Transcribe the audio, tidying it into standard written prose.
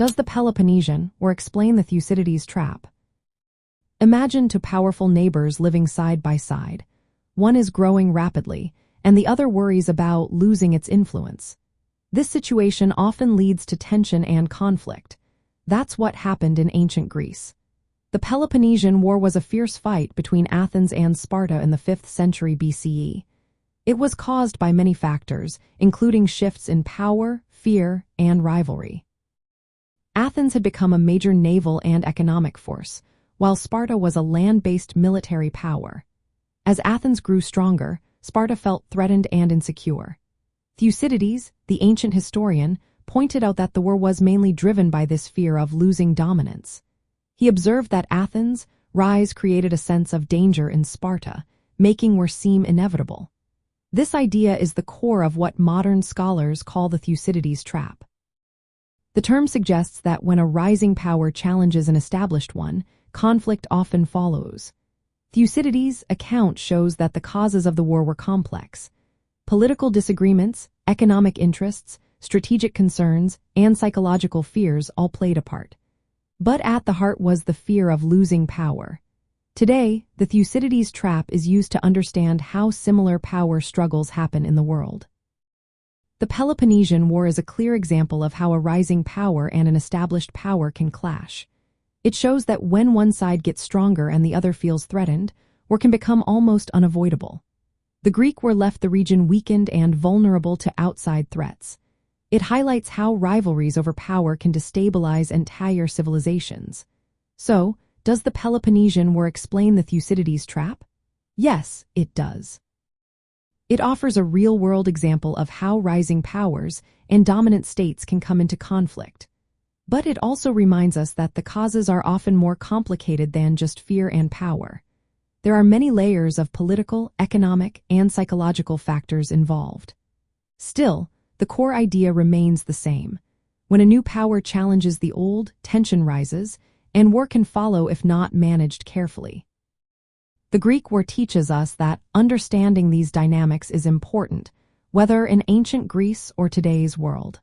Does the Peloponnesian War explain the Thucydides trap? Imagine two powerful neighbors living side by side. One is growing rapidly, and the other worries about losing its influence. This situation often leads to tension and conflict. That's what happened in ancient Greece. The Peloponnesian War was a fierce fight between Athens and Sparta in the 5th century BCE. It was caused by many factors, including shifts in power, fear, and rivalry. Athens had become a major naval and economic force, while Sparta was a land-based military power. As Athens grew stronger, Sparta felt threatened and insecure. Thucydides, the ancient historian, pointed out that the war was mainly driven by this fear of losing dominance. He observed that Athens' rise created a sense of danger in Sparta, making war seem inevitable. This idea is the core of what modern scholars call the Thucydides trap. The term suggests that when a rising power challenges an established one, conflict often follows. Thucydides' account shows that the causes of the war were complex. Political disagreements, economic interests, strategic concerns, and psychological fears all played a part. But at the heart was the fear of losing power. Today, the Thucydides trap is used to understand how similar power struggles happen in the world. The Peloponnesian War is a clear example of how a rising power and an established power can clash. It shows that when one side gets stronger and the other feels threatened, war can become almost unavoidable. The Greek war left the region weakened and vulnerable to outside threats. It highlights how rivalries over power can destabilize entire civilizations. So, does the Peloponnesian War explain the Thucydides trap? Yes, it does. It offers a real-world example of how rising powers and dominant states can come into conflict. But it also reminds us that the causes are often more complicated than just fear and power. There are many layers of political, economic, and psychological factors involved. Still, the core idea remains the same. When a new power challenges the old, tension rises, and war can follow if not managed carefully. The Greek war teaches us that understanding these dynamics is important, whether in ancient Greece or today's world.